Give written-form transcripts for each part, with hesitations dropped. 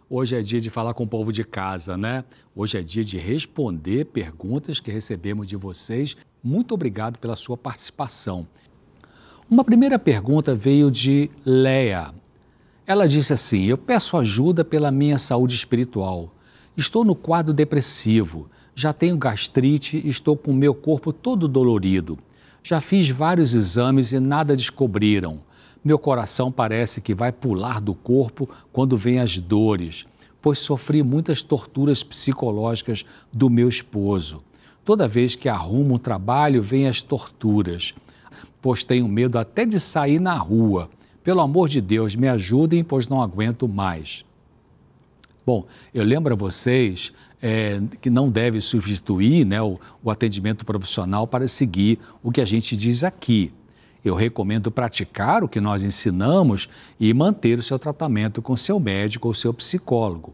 Hoje é dia de falar com o povo de casa, né? Hoje é dia de responder perguntas que recebemos de vocês. Muito obrigado pela sua participação. Uma primeira pergunta veio de Leia. Ela disse assim: eu peço ajuda pela minha saúde espiritual. Estou no quadro depressivo, já tenho gastrite e estou com o meu corpo todo dolorido. Já fiz vários exames e nada descobriram. Meu coração parece que vai pular do corpo quando vem as dores, pois sofri muitas torturas psicológicas do meu esposo. Toda vez que arrumo um trabalho, vem as torturas, pois tenho medo até de sair na rua. Pelo amor de Deus, me ajudem, pois não aguento mais. Bom, eu lembro a vocês que não deve substituir, né, o atendimento profissional para seguir o que a gente diz aqui. Eu recomendo praticar o que nós ensinamos e manter o seu tratamento com seu médico ou seu psicólogo.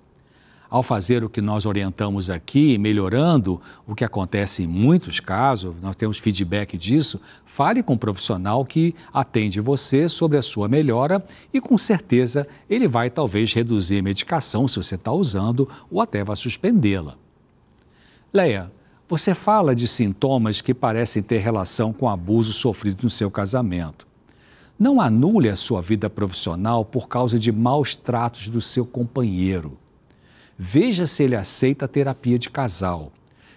Ao fazer o que nós orientamos aqui, melhorando o que acontece em muitos casos, nós temos feedback disso, fale com um profissional que atende você sobre a sua melhora e com certeza ele vai talvez reduzir a medicação se você está usando ou até vai suspendê-la. Leia, você fala de sintomas que parecem ter relação com abuso sofrido no seu casamento. Não anule a sua vida profissional por causa de maus tratos do seu companheiro. Veja se ele aceita a terapia de casal.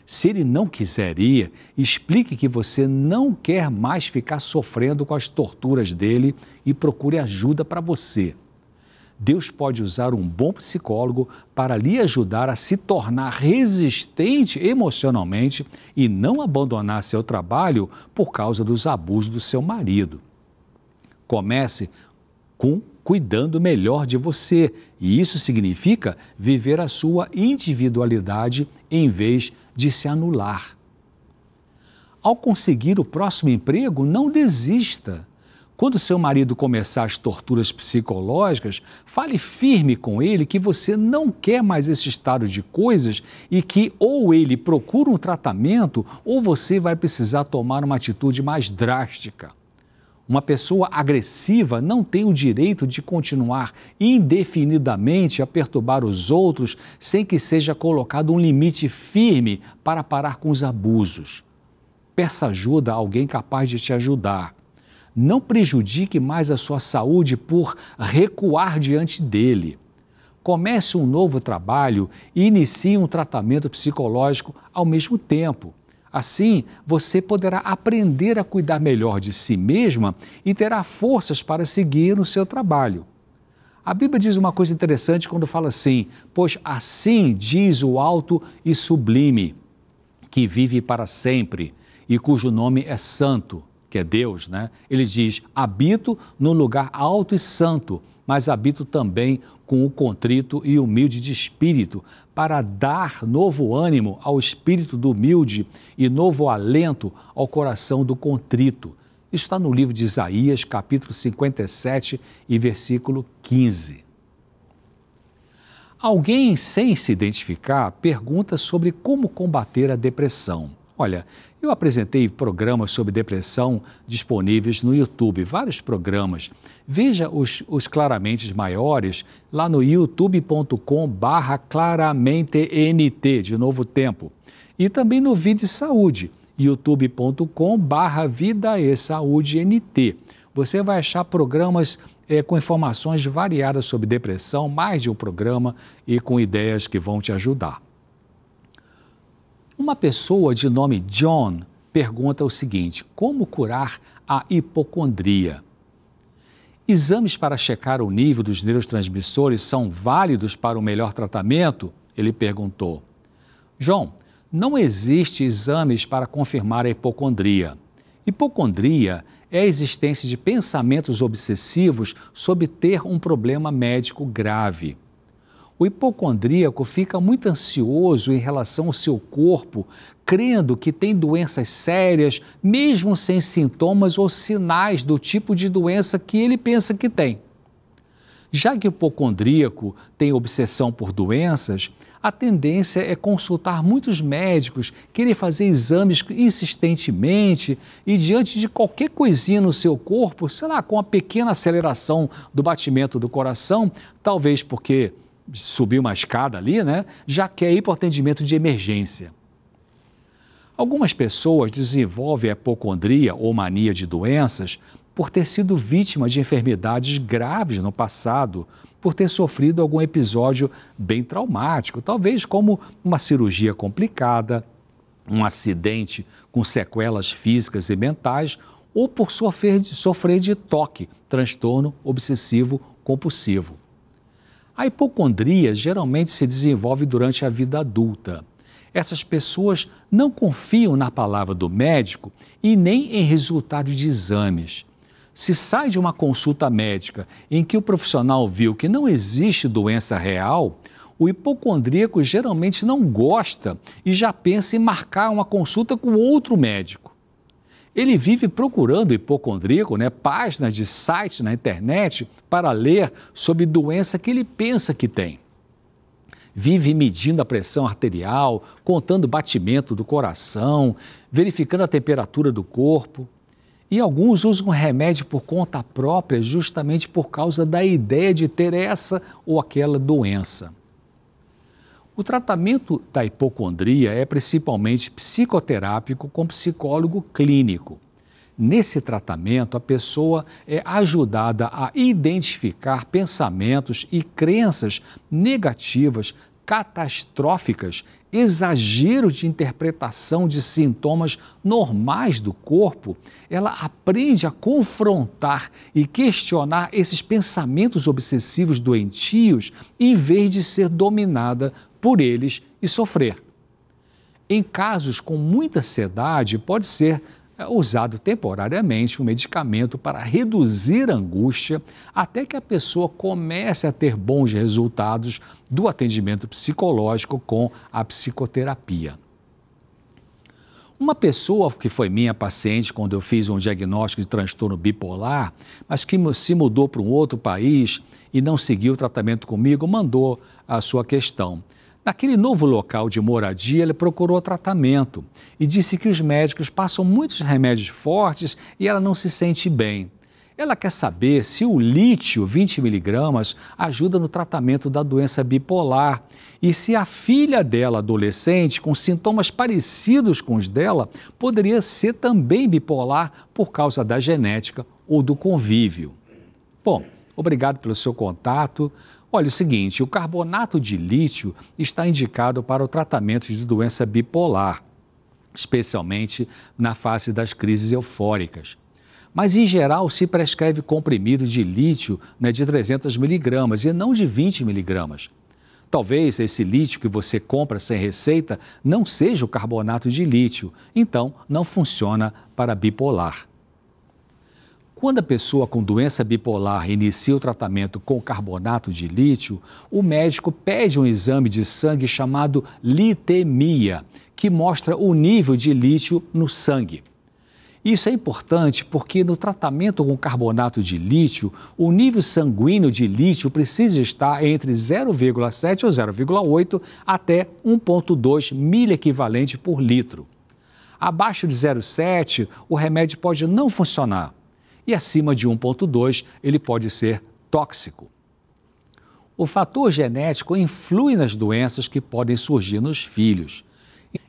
Se ele não quiser ir, explique que você não quer mais ficar sofrendo com as torturas dele e procure ajuda para você. Deus pode usar um bom psicólogo para lhe ajudar a se tornar resistente emocionalmente e não abandonar seu trabalho por causa dos abusos do seu marido. Comece com cuidando melhor de você, e isso significa viver a sua individualidade em vez de se anular. Ao conseguir o próximo emprego, não desista. Quando seu marido começar as torturas psicológicas, fale firme com ele que você não quer mais esse estado de coisas e que ou ele procura um tratamento ou você vai precisar tomar uma atitude mais drástica. Uma pessoa agressiva não tem o direito de continuar indefinidamente a perturbar os outros sem que seja colocado um limite firme para parar com os abusos. Peça ajuda a alguém capaz de te ajudar. Não prejudique mais a sua saúde por recuar diante dele. Comece um novo trabalho e inicie um tratamento psicológico ao mesmo tempo. Assim, você poderá aprender a cuidar melhor de si mesma e terá forças para seguir no seu trabalho. A Bíblia diz uma coisa interessante quando fala assim: pois assim diz o alto e sublime, que vive para sempre e cujo nome é santo, que é Deus, né? Ele diz: habito no lugar alto e santo, mas habito também com o contrito e humilde de espírito, para dar novo ânimo ao espírito do humilde e novo alento ao coração do contrito. Isso está no livro de Isaías, capítulo 57 e versículo 15. Alguém sem se identificar pergunta sobre como combater a depressão. Olha, eu apresentei programas sobre depressão disponíveis no YouTube, vários programas. Veja os claramente maiores lá no youtube.com/claramentent, de Novo Tempo. E também no Vida e Saúde, youtube.com/Vida e Saúde NT. Você vai achar programas com informações variadas sobre depressão, mais de um programa e com ideias que vão te ajudar. Uma pessoa de nome John pergunta o seguinte: como curar a hipocondria? Exames para checar o nível dos neurotransmissores são válidos para o melhor tratamento? Ele perguntou. John, não existe exames para confirmar a hipocondria. Hipocondria é a existência de pensamentos obsessivos sobre ter um problema médico grave. O hipocondríaco fica muito ansioso em relação ao seu corpo, crendo que tem doenças sérias, mesmo sem sintomas ou sinais do tipo de doença que ele pensa que tem. Já que o hipocondríaco tem obsessão por doenças, a tendência é consultar muitos médicos, querer fazer exames insistentemente e diante de qualquer coisinha no seu corpo, sei lá, com uma pequena aceleração do batimento do coração, talvez porque subir uma escada ali, né, já quer ir para o atendimento de emergência. Algumas pessoas desenvolvem hipocondria ou mania de doenças por ter sido vítima de enfermidades graves no passado, por ter sofrido algum episódio bem traumático, talvez como uma cirurgia complicada, um acidente com sequelas físicas e mentais, ou por sofrer de TOC, transtorno obsessivo compulsivo. A hipocondria geralmente se desenvolve durante a vida adulta. Essas pessoas não confiam na palavra do médico e nem em resultados de exames. Se sai de uma consulta médica em que o profissional viu que não existe doença real, o hipocondríaco geralmente não gosta e já pensa em marcar uma consulta com outro médico. Ele vive procurando, hipocondríaco, páginas de sites na internet para ler sobre doença que ele pensa que tem. Vive medindo a pressão arterial, contando o batimento do coração, verificando a temperatura do corpo. E alguns usam remédio por conta própria justamente por causa da ideia de ter essa ou aquela doença. O tratamento da hipocondria é principalmente psicoterápico com psicólogo clínico. Nesse tratamento, a pessoa é ajudada a identificar pensamentos e crenças negativas, catastróficas, exageros de interpretação de sintomas normais do corpo. Ela aprende a confrontar e questionar esses pensamentos obsessivos doentios em vez de ser dominada por eles e sofrer. Em casos com muita ansiedade, pode ser usado temporariamente um medicamento para reduzir a angústia até que a pessoa comece a ter bons resultados do atendimento psicológico com a psicoterapia. Uma pessoa que foi minha paciente quando eu fiz um diagnóstico de transtorno bipolar, mas que se mudou para um outro país e não seguiu o tratamento comigo, mandou a sua questão. Naquele novo local de moradia, ele procurou tratamento e disse que os médicos passam muitos remédios fortes e ela não se sente bem. Ela quer saber se o lítio 20 mg ajuda no tratamento da doença bipolar e se a filha dela, adolescente, com sintomas parecidos com os dela, poderia ser também bipolar por causa da genética ou do convívio. Bom, obrigado pelo seu contato. Olha, é o seguinte, o carbonato de lítio está indicado para o tratamento de doença bipolar, especialmente na fase das crises eufóricas. Mas, em geral, se prescreve comprimido de lítio de 300 mg e não de 20 mg. Talvez esse lítio que você compra sem receita não seja o carbonato de lítio, então não funciona para bipolar. Quando a pessoa com doença bipolar inicia o tratamento com carbonato de lítio, o médico pede um exame de sangue chamado litemia, que mostra o nível de lítio no sangue. Isso é importante porque no tratamento com carbonato de lítio, o nível sanguíneo de lítio precisa estar entre 0,7 ou 0,8 até 1,2 miliequivalente por litro. Abaixo de 0,7, o remédio pode não funcionar. E acima de 1,2, ele pode ser tóxico. O fator genético influi nas doenças que podem surgir nos filhos.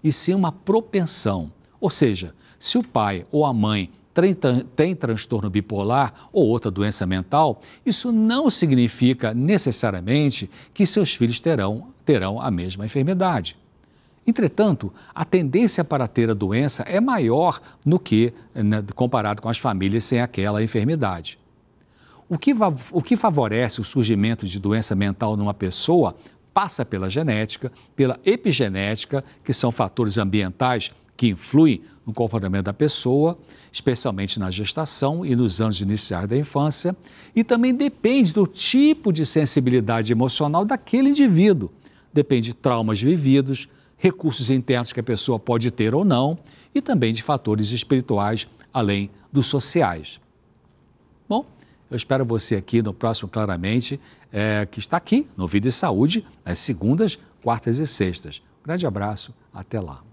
E se uma propensão, ou seja, se o pai ou a mãe tem transtorno bipolar ou outra doença mental, isso não significa necessariamente que seus filhos terão a mesma enfermidade. Entretanto, a tendência para ter a doença é maior no que comparado com as famílias sem aquela enfermidade. O que favorece o surgimento de doença mental numa pessoa passa pela genética, pela epigenética, que são fatores ambientais que influem no comportamento da pessoa, especialmente na gestação e nos anos iniciais da infância, e também depende do tipo de sensibilidade emocional daquele indivíduo. Depende de traumas vividos, recursos internos que a pessoa pode ter ou não, e também de fatores espirituais, além dos sociais. Bom, eu espero você aqui no próximo Claramente, que está aqui no Vida e Saúde, às segundas, quartas e sextas. Um grande abraço, até lá.